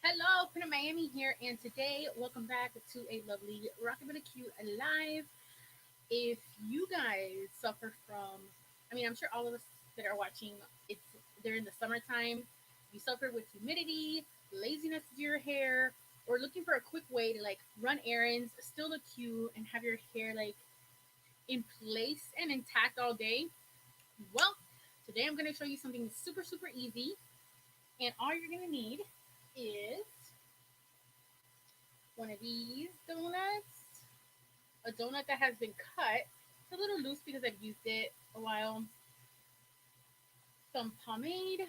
Hello, Pinup Miami here, and today, welcome back to a lovely Rockabillaque live. If you guys suffer from, I'm sure all of us that are watching, it's they're in the summertime. You suffer with humidity, laziness to your hair, or looking for a quick way to run errands, still look cute, and have your hair in place and intact all day. Well, today I'm gonna show you something super super easy, and all you're gonna need is one of these donuts, a donut that has been cut. It's a little loose because I've used it a while. Some pomade,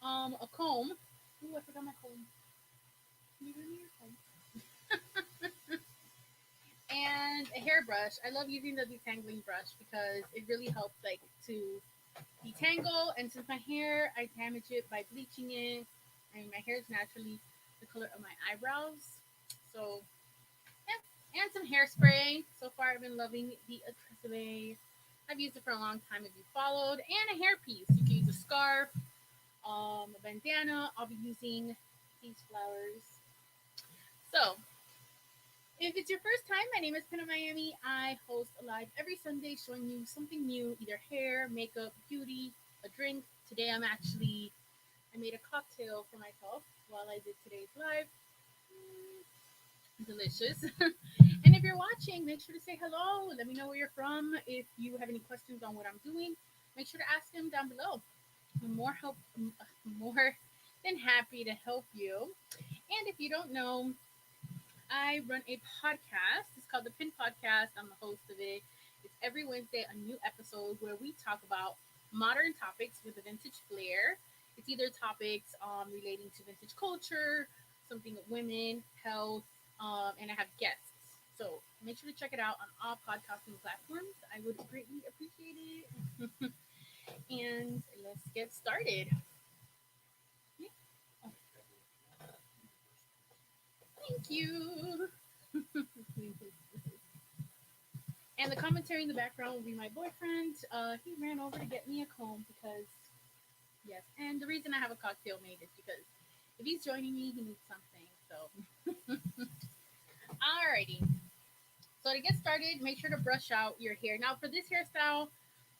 a comb. Ooh, I forgot my comb. Can you give me your comb? And a hairbrush. I love using the detangling brush because it really helps to detangle. And since my hair, I damage it by bleaching it. I mean, my hair is naturally the color of my eyebrows. So yeah, and some hairspray. So far, I've been loving the Aggressive. I've used it for a long time if you followed, and a hairpiece. You can use a scarf, a bandana. I'll be using these flowers. So, if it's your first time, my name is Pinup Miami. I host a live every Sunday showing you something new, either hair, makeup, beauty, a drink. Today, I made a cocktail for myself while I did today's live. Delicious. And if you're watching, make sure to say hello. Let me know where you're from. If you have any questions on what I'm doing, make sure to ask them down below. I'm more than happy to help you. And if you don't know, I run a podcast. It's called the Pin Podcast. I'm the host of it. It's every Wednesday a new episode where we talk about modern topics with a vintage flair. It's either topics relating to vintage culture, something with women, health, and I have guests. So make sure to check it out on all podcasting platforms. I would greatly appreciate it. And let's get started. Yeah. Oh, thank you. And the commentary in the background will be my boyfriend. He ran over to get me a comb because, yes. And the reason I have a cocktail made is because if he's joining me, he needs something. So, alrighty. So to get started, make sure to brush out your hair. Now for this hairstyle,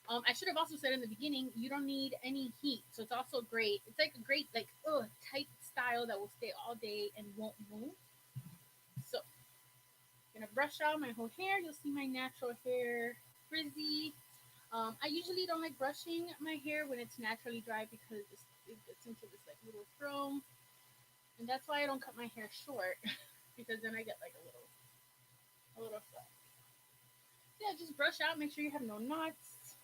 I should have also said in the beginning, you don't need any heat. So it's also great. It's like a great, tight style that will stay all day and won't move. So I'm gonna brush out my whole hair. You'll see my natural hair frizzy. I usually don't like brushing my hair when it's naturally dry because it gets into this little fro, and that's why I don't cut my hair short because then I get a little fro. Yeah, just brush out. Make sure you have no knots.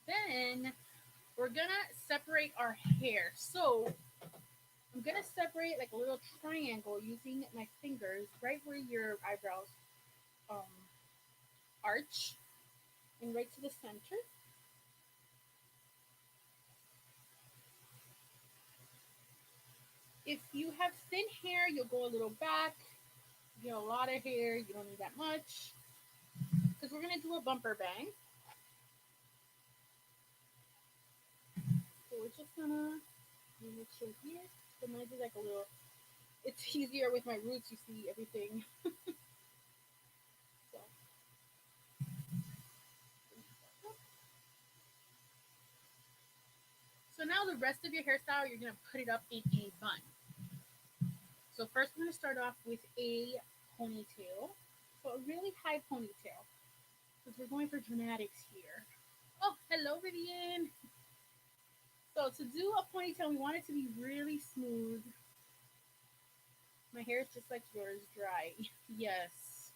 Then we're gonna separate our hair. So I'm gonna separate like a little triangle using my fingers right where your eyebrows um, arch and right to the center. If you have thin hair, you'll go a little back. If you have a lot of hair, you don't need that much. Because we're gonna do a bumper bang. So we're just gonna make sure here. So mine is like a little. It's easier with my roots. You see everything. So, so now the rest of your hairstyle, you're gonna put it up in a bun. So first, I'm gonna start off with a ponytail. So a really high ponytail, because we're going for dramatics here. Oh, hello, Vivian. So to do a ponytail, we want it to be really smooth. My hair is just like yours, dry. Yes.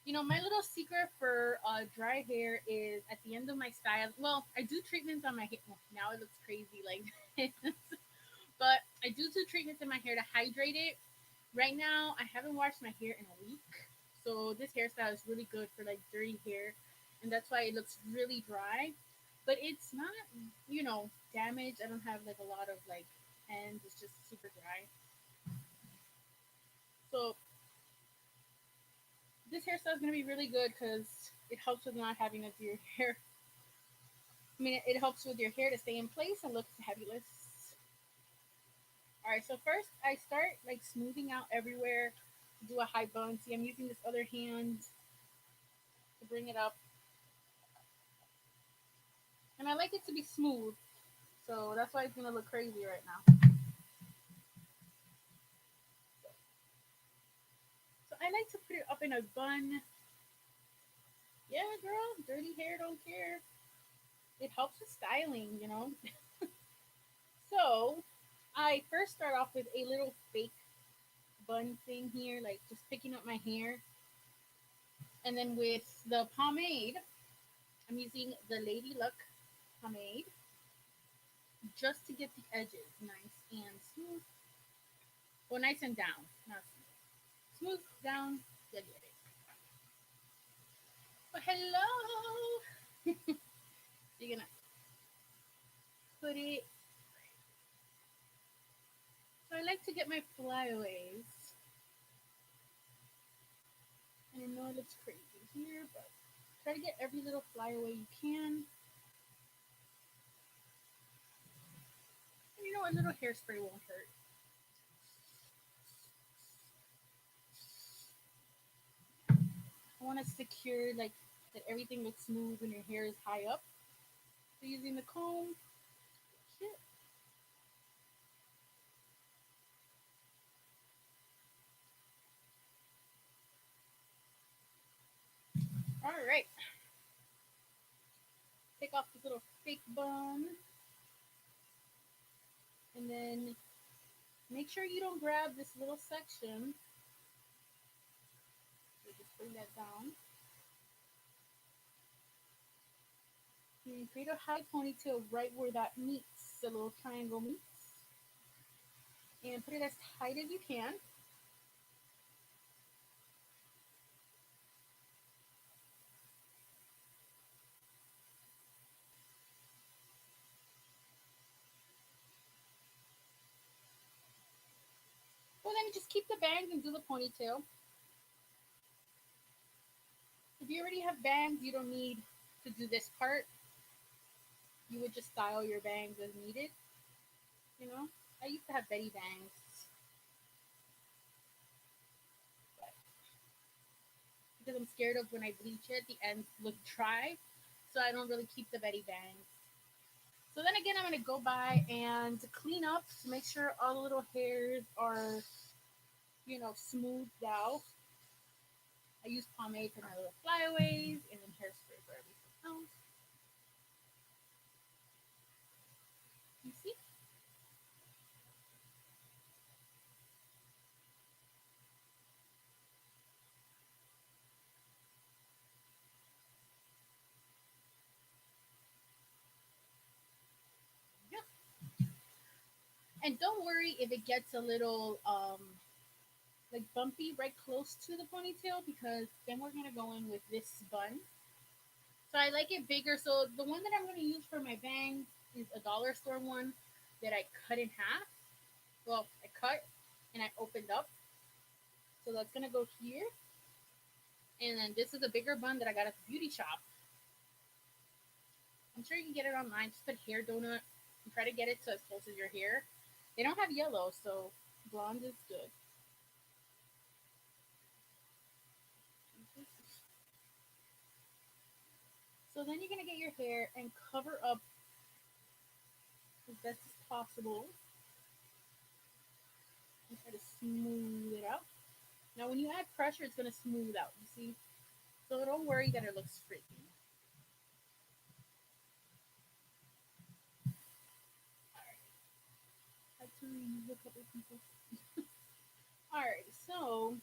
You know, my little secret for dry hair is at the end of my style. Well, I do treatments on my hair. Well, now it looks crazy like this. But I do treatments in my hair to hydrate it. Right now, I haven't washed my hair in a week. So this hairstyle is really good for dirty hair. And that's why it looks really dry. But it's not, damaged. I don't have a lot of ends. It's just super dry. So this hairstyle is going to be really good because it helps with not having to do your hair I mean, it helps with your hair to stay in place and look fabulous. All right, so first I start like smoothing out everywhere to do a high bun. See, I'm using this other hand to bring it up, and I like it to be smooth, so that's why it's gonna look crazy right now. So I like to put it up in a bun. Yeah, girl, dirty hair don't care. It helps with styling, you know. So I first start off with a little fake bun thing here, like just picking up my hair, and then with the pomade, I'm using the Lady Luck pomade just to get the edges nice and smooth. Well, nice and down, not smooth. Smooth down, you get it. But hello, you're gonna put it. So I like to get my flyaways, and I know it looks crazy here, but try to get every little flyaway you can. And you know, a little hairspray won't hurt. I want to secure like that everything looks smooth when your hair is high up. So using the comb, shit. All right, take off this little fake bun, and then make sure you don't grab this little section. So just bring that down. And create a high ponytail right where that meets, the little triangle meets. And put it as tight as you can. Well, then you just keep the bangs and do the ponytail. If you already have bangs, you don't need to do this part. You would just style your bangs as needed. You know, I used to have Betty bangs, but because I'm scared of when I bleach it, the ends look dry, so I don't really keep the Betty bangs. So then again, I'm gonna go by and clean up to make sure all the little hairs are, you know, smoothed out. I use pomade for my little flyaways and then hairspray for everything else. You see? Yeah. And don't worry if it gets a little like bumpy right close to the ponytail because then we're gonna go in with this bun. So I like it bigger. So the one that I'm gonna use for my bangs is a dollar store one that I cut in half. Well, I cut and I opened up. So that's gonna go here. And then this is a bigger bun that I got at the beauty shop. I'm sure you can get it online. Just put hair donut and try to get it to as close as your hair. They don't have yellow, so blonde is good. So then you're gonna get your hair and cover up as best as possible and try to smooth it out. Now, when you add pressure, it's gonna smooth out. You see, so don't worry that it looks freaky. Had to remove a couple pieces. All right, so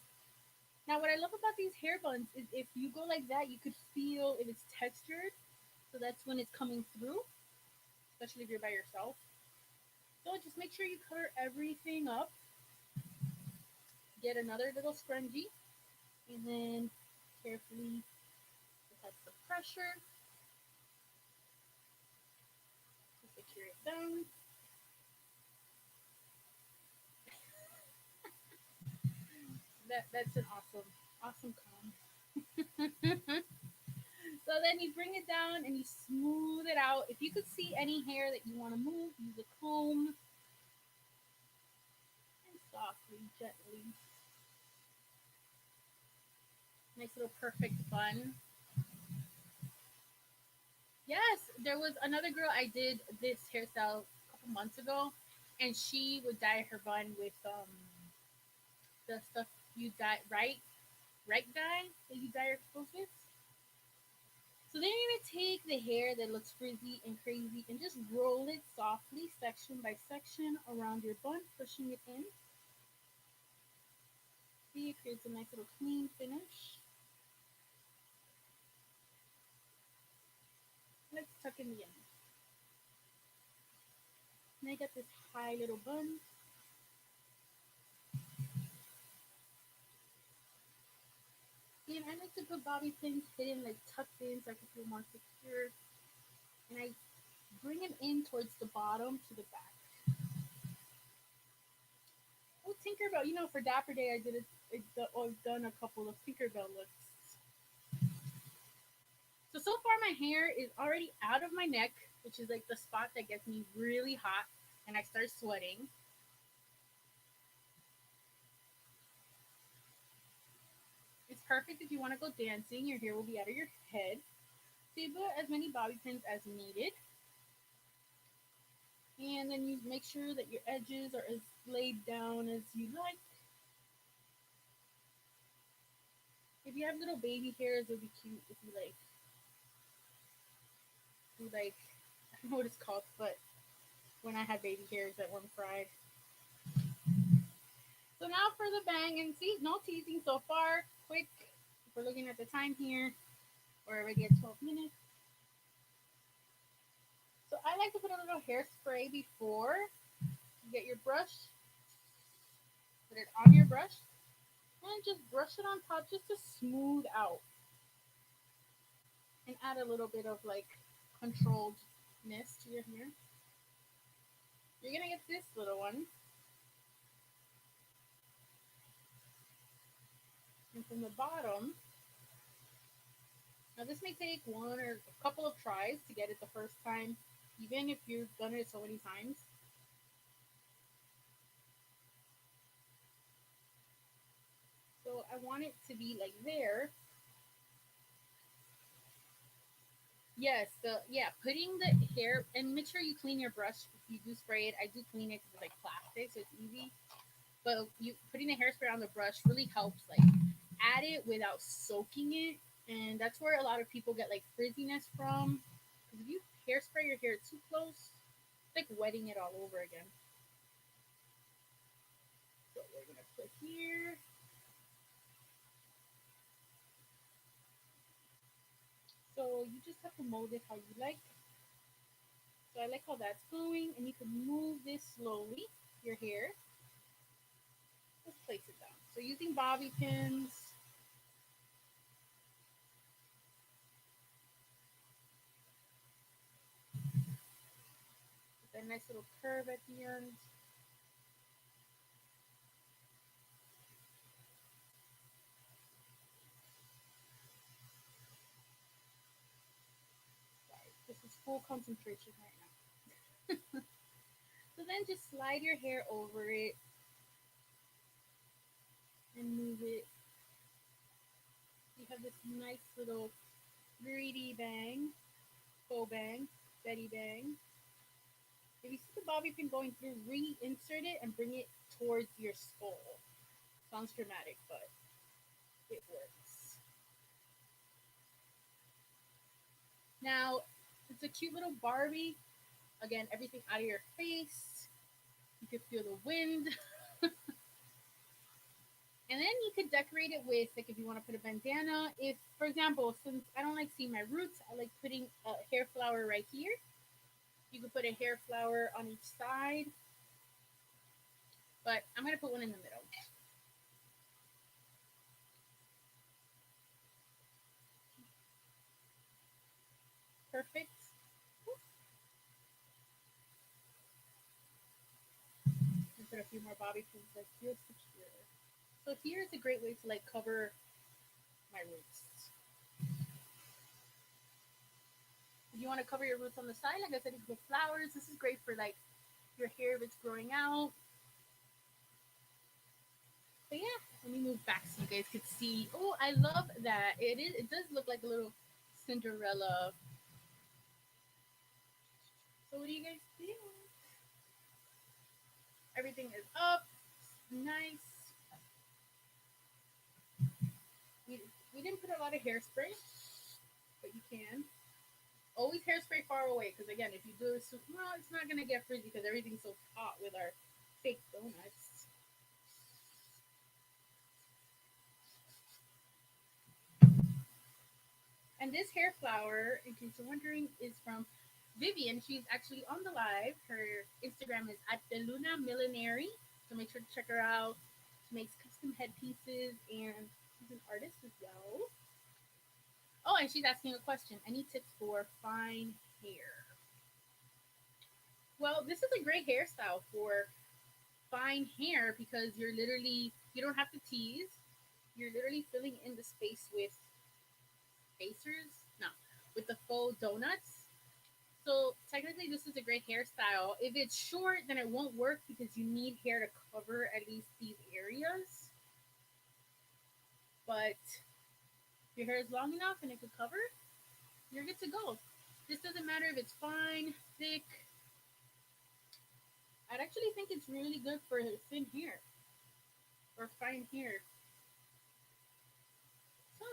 now what I love about these hair buns is if you go like that, you could feel if it's textured. So that's when it's coming through, especially if you're by yourself. So just make sure you cover everything up. Get another little scrunchie, and then carefully apply some pressure to secure it down. That's an awesome comb. So then you bring it down and you smooth it out. If you could see any hair that you want to move, use a comb and softly, gently. Nice little perfect bun. Yes, there was another girl I did this hairstyle a couple months ago, and she would dye her bun with the stuff you dye right dye that you dye your clothes with. So then you're gonna take the hair that looks frizzy and crazy and just roll it softly, section by section, around your bun, pushing it in. See, it creates a nice little clean finish. Let's tuck in the end. And I got this high little bun. And I like to put bobby pins hidden, like tucked in, so I can feel more secure. And I bring them in towards the bottom to the back. Oh, Tinkerbell! You know, for Dapper Day, I did it. I've done a couple of Tinkerbell looks. So far, my hair is already out of my neck, which is like the spot that gets me really hot, and I start sweating. It's perfect if you want to go dancing. Your hair will be out of your head. So you put as many bobby pins as needed, and then you make sure that your edges are as laid down as you like. If you have little baby hairs, it would be cute if you like I don't know what it's called, but when I had baby hairs that weren't fried. So now for the bang, and see, no teasing so far. Quick. If we're looking at the time here, we're already at 12 minutes. So I like to put a little hairspray before you get your brush. Put it on your brush and just brush it on top just to smooth out and add a little bit of like controlledness to your hair. You're gonna get this little one, and from the bottom. Now this may take one or a couple of tries to get it the first time, even if you've done it so many times. So I want it to be like there. Yes, putting the hair and make sure you clean your brush if you do spray it. I do clean it with like plastic, so it's easy. But you putting the hairspray on the brush really helps like add it without soaking it, and that's where a lot of people get like frizziness from. Because if you hairspray your hair too close, it's like wetting it all over again. So we're gonna put here. So you just have to mold it how you like. So I like how that's going, and you can move this slowly, your hair. Let's place it down. So using bobby pins, with a nice little curve at the end. Sorry, this is full concentration right now. So then just slide your hair over it and move it. You have this nice little greedy bang, faux bang, Betty bang. If you see the bobby pin going through, reinsert it and bring it towards your skull. Sounds dramatic, but it works. Now, it's a cute little Barbie. Again, everything out of your face. You can feel the wind. And then you could decorate it with, like, if you want to put a bandana. If, for example, since I don't like seeing my roots, I like putting a hair flower right here. You could put a hair flower on each side, but I'm going to put one in the middle. Perfect. And put a few more bobby pins that feel secure. So here is a great way to like cover my roots. If you want to cover your roots on the side, like I said, you can put flowers. This is great for like your hair if it's growing out. But yeah, let me move back so you guys could see. Oh, I love that. It is. It does look like a little Cinderella. So what do you guys think? Everything is up. Nice. We, we didn't put a lot of hairspray, but you can. Always hairspray far away because again, if you do it, well, it's not gonna get frizzy because everything's so hot with our fake donuts. And this hair flower, in case you're wondering, is from Vivian. She's actually on the live. Her Instagram is at Deluna Millinary. So make sure to check her out. She makes custom headpieces and she's an artist as well. Oh, and she's asking a question. Any tips for fine hair? Well, this is a great hairstyle for fine hair because you don't have to tease. You're literally filling in the space with spacers. No, with the faux donuts. So technically, this is a great hairstyle. If it's short, then it won't work because you need hair to cover at least these areas. But if your hair is long enough and it could cover, you're good to go. This doesn't matter if it's fine, thick. I'd actually think it's really good for thin hair or fine hair. So,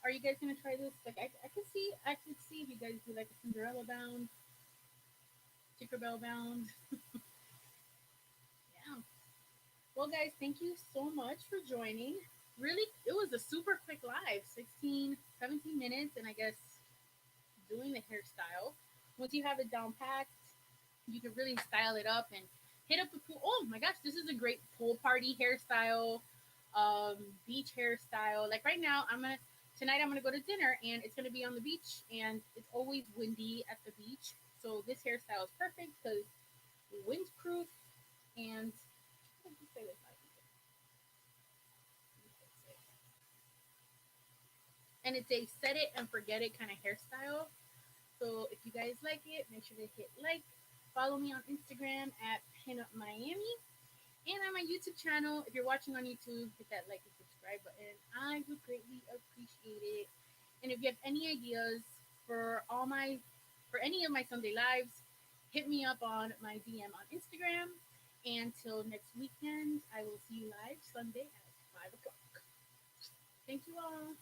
are you guys gonna try this? Like, I could see if you guys do like a Cinderella bound, Tinkerbell bound. Yeah. Well, guys, thank you so much for joining. Really, it was a super quick live 16, 17 minutes, and I guess doing the hairstyle. Once you have it down packed, you can really style it up and hit up the pool. Oh my gosh, this is a great pool party hairstyle, beach hairstyle. Like right now, tonight I'm gonna go to dinner and it's gonna be on the beach and it's always windy at the beach. So this hairstyle is perfect because windproof and and it's a set it and forget it kind of hairstyle. So if you guys like it, make sure to hit like. Follow me on Instagram at Pinup Miami. And on my YouTube channel, if you're watching on YouTube, hit that like and subscribe button. I would greatly appreciate it. And if you have any ideas for any of my Sunday lives, hit me up on my DM on Instagram. And till next weekend, I will see you live Sunday at 5 o'clock. Thank you all.